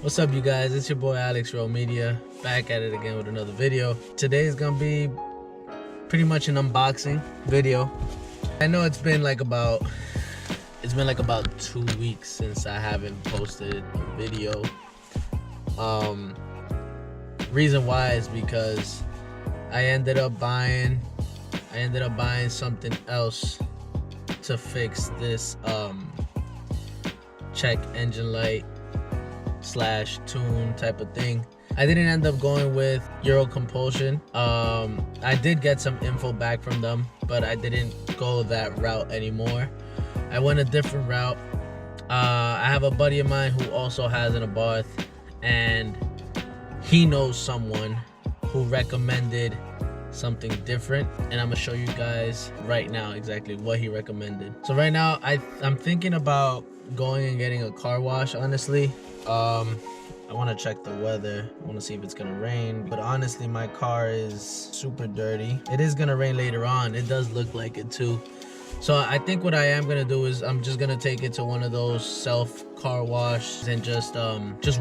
What's up, you guys? It's your boy Alex Rowe Media, back at it again with another video. Today is gonna be pretty much an unboxing video. I know it's been like about 2 weeks since I haven't posted a video. Reason why is because I ended up buying something else to fix this check engine light / tune type of thing. I didn't end up going with Euro Compulsion. I did get some info back from them, but I didn't go that route anymore. I went a different route. I have a buddy of mine who also has an Abarth, and he knows someone who recommended something different, and I'm gonna show you guys right now exactly what he recommended. So right now I'm thinking about going and getting a car wash, honestly. I want to check the weather. I want to see if it's gonna rain, but honestly my car is super dirty. It is gonna rain later on. It does look like it too. So I think what I am gonna do is I'm just gonna take it to one of those self car wash and just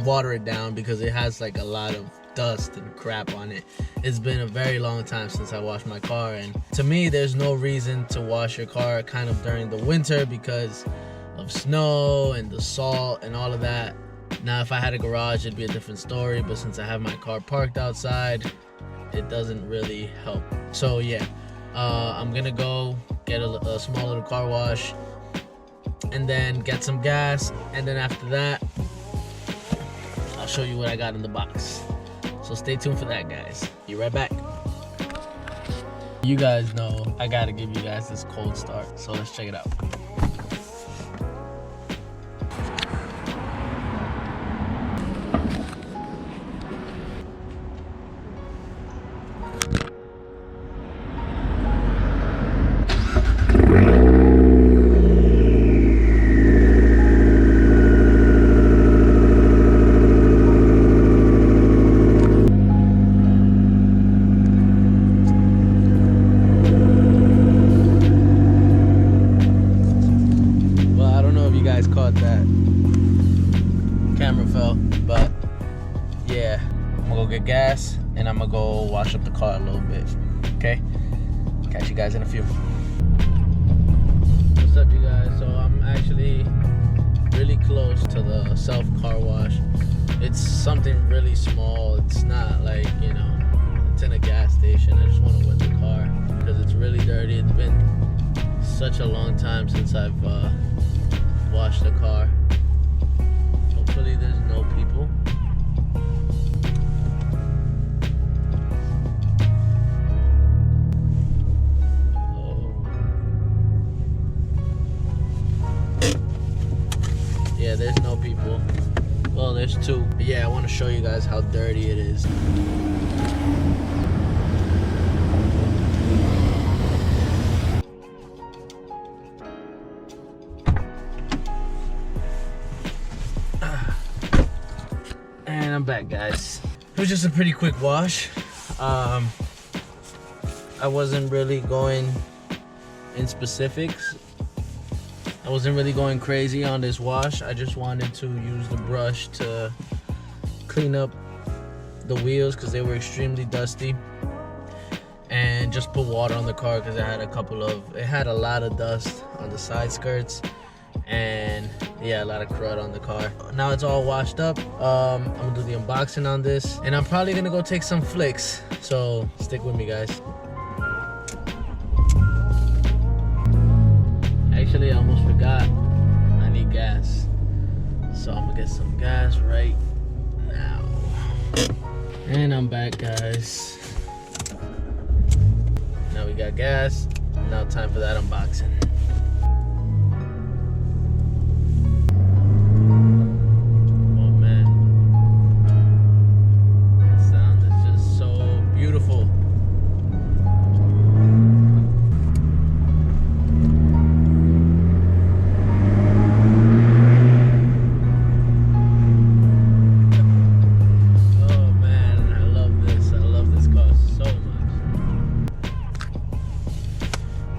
water it down, because it has like a lot of dust and crap on it. It's been a very long time since I washed my car, and to me there's no reason to wash your car kind of during the winter because of snow and the salt and all of that. Now if I had a garage it'd be a different story, but since I have my car parked outside, it doesn't really help. So yeah, I'm gonna go get a small little car wash and then get some gas, and then after that I'll show you what I got in the box. So stay tuned for that, guys. Be right back. You guys know I gotta give you guys this cold start, so let's check it out. Caught that, camera fell, but yeah, I'm gonna go get gas and I'm gonna go wash up the car a little bit. Okay, catch you guys in a few. What's up, you guys? So I'm actually really close to the self car wash. It's something really small. It's not like, you know, it's in a gas station. I just want to wet the car because it's really dirty. It's been such a long time since I've wash the car. Hopefully there's no people. Oh. Yeah, there's no people. Well, there's two. But yeah, I want to show you guys how dirty it is. And I'm back, guys. It was just a pretty quick wash. I wasn't really going in specifics. I wasn't really going crazy on this wash. I just wanted to use the brush to clean up the wheels because they were extremely dusty, and just put water on the car because it had a lot of dust on the side skirts, and yeah, a lot of crud on the car. Now it's all washed up. I'm gonna do the unboxing on this, and I'm probably gonna go take some flicks, so stick with me, guys. Actually, I almost forgot, I need gas, so I'm gonna get some gas right now. And I'm back, guys. Now we got gas. Now time for that unboxing.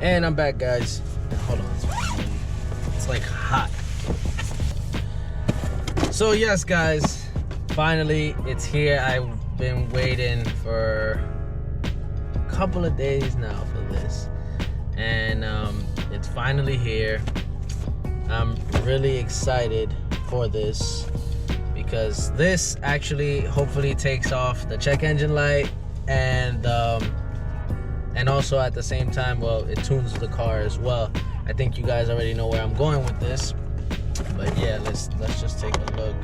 And I'm back, guys. Hold on, it's like hot. So yes, guys, finally, it's here. I've been waiting for a couple of days now for this, and it's finally here. I'm really excited for this because this actually hopefully takes off the check engine light, and also at the same time, well, it tunes the car as well. I think you guys already know where I'm going with this, but yeah, let's just take a look.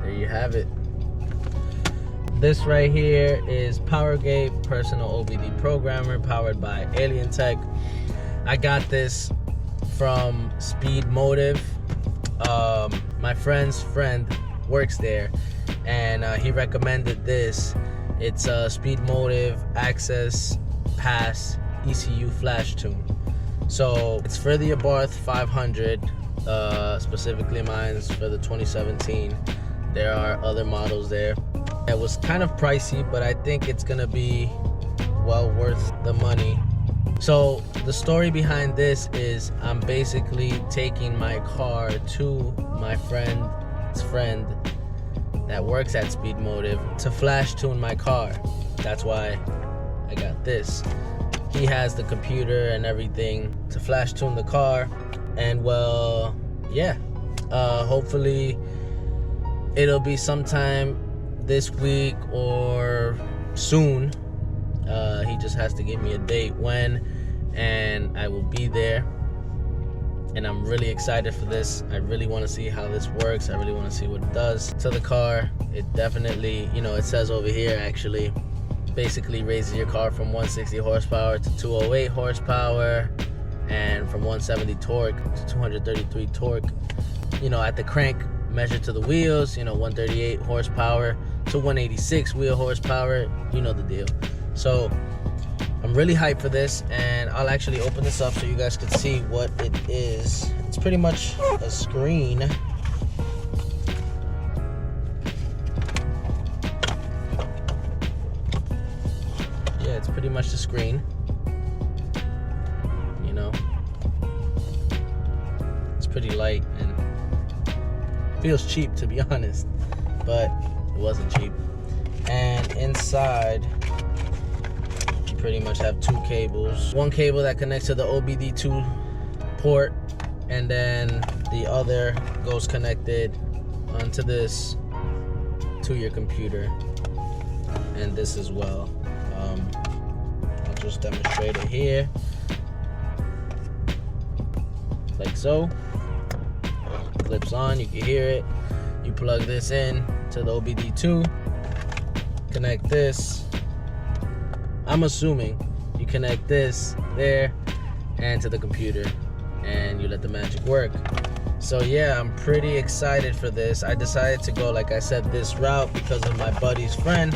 There you have it. This right here is PowerGate Personal OBD Programmer, powered by Alien Tech. I got this from Speed Motive. My friend's friend works there, and he recommended this. It's a Speed Motive Access Pass ECU Flash Tune. So it's for the Abarth 500, specifically mine's for the 2017. There are other models there. It was kind of pricey, but I think it's gonna be well worth the money. So the story behind this is I'm basically taking my car to my friend's friend that works at Speed Motive to flash tune my car. That's why I got this. He has the computer and everything to flash tune the car, and well, yeah, hopefully it'll be sometime this week or soon. He just has to give me a date when, and I will be there. And I'm really excited for this. I really want to see how this works. I really want to see what it does to the car. It definitely, you know, it says over here actually, basically raises your car from 160 horsepower to 208 horsepower, and from 170 torque to 233 torque. You know, at the crank, measured to the wheels, you know, 138 horsepower to 186 wheel horsepower. You know the deal. So I'm really hyped for this, and I'll actually open this up so you guys can see what it is. It's pretty much a screen. Yeah, it's pretty much the screen. You know, it's pretty light and feels cheap, to be honest, but it wasn't cheap. And inside, you pretty much have two cables. One cable that connects to the OBD2 port, and then the other goes connected onto this to your computer, and this as well. I'll just demonstrate it here, like so. Clips on, you can hear it. You plug this in to the OBD2, connect this. I'm assuming you connect this there and to the computer, and you let the magic work. So yeah, I'm pretty excited for this. I decided to go, like I said, this route because of my buddy's friend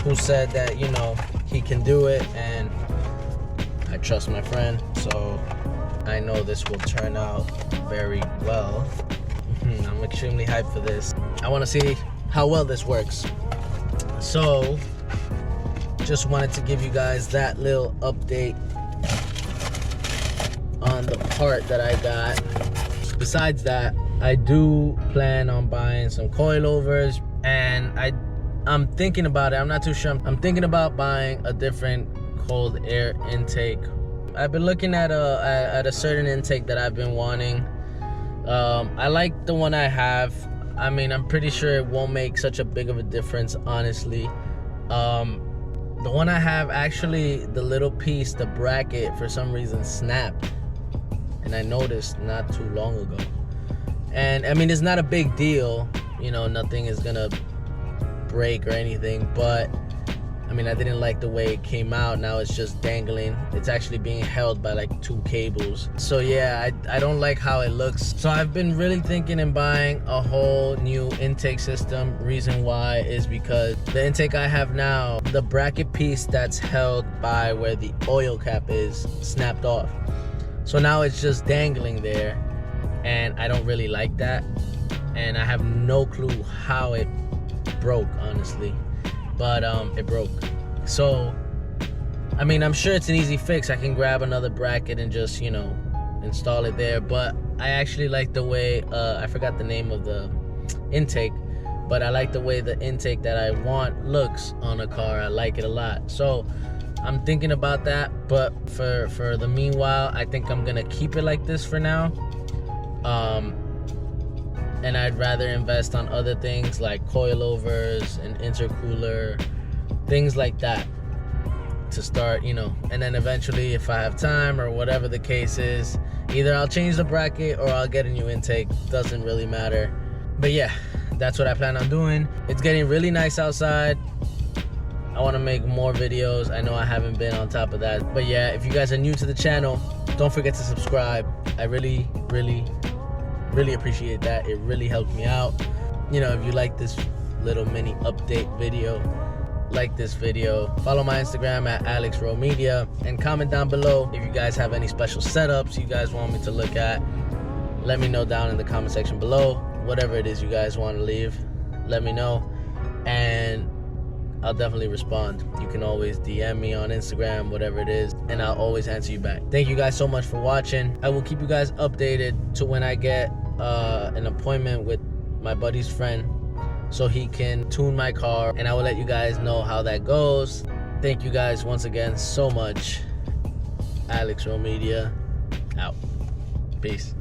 who said that, you know, he can do it, and I trust my friend, so I know this will turn out very well. I'm extremely hyped for this. I want to see how well this works. So just wanted to give you guys that little update on the part that I got. Besides that, I do plan on buying some coilovers, and I'm thinking about it. I'm not too sure. I'm thinking about buying a different cold air intake. I've been looking at a certain intake that I've been wanting. I like the one I have. I mean, I'm pretty sure it won't make such a big of a difference, honestly. The one I have, actually, the little piece, the bracket, for some reason snapped, and I noticed not too long ago. And I mean, it's not a big deal, you know, nothing is gonna break or anything, but I mean, I didn't like the way it came out. Now it's just dangling. It's actually being held by like two cables. So yeah, I don't like how it looks. So I've been really thinking in buying a whole new intake system. Reason why is because the intake I have now, the bracket piece that's held by where the oil cap is snapped off. So now it's just dangling there, and I don't really like that. And I have no clue how it broke, honestly. but it broke. So I mean, I'm sure it's an easy fix. I can grab another bracket and just, you know, install it there. But I actually like the way, I forgot the name of the intake, but I like the way the intake that I want looks on a car. I like it a lot. So I'm thinking about that, but for the meanwhile, I think I'm gonna keep it like this for now. And I'd rather invest on other things like coilovers and intercooler, things like that, to start, you know. And then eventually, if I have time or whatever the case is, either I'll change the bracket or I'll get a new intake. Doesn't really matter. But yeah, that's what I plan on doing. It's getting really nice outside. I want to make more videos. I know I haven't been on top of that. But yeah, if you guys are new to the channel, don't forget to subscribe. I really appreciate that. It really helped me out. You know, if you like this little mini update video, like this video, follow my Instagram at AlexRowMedia, and comment down below if you guys have any special setups you guys want me to look at. Let me know down in the comment section below. Whatever it is you guys want to leave, let me know, and I'll definitely respond. You can always DM me on Instagram, whatever it is, and I'll always answer you back. Thank you guys so much for watching. I will keep you guys updated to when I get an appointment with my buddy's friend so he can tune my car, and I will let you guys know how that goes. Thank you guys once again so much. AlexRowMedia out. Peace.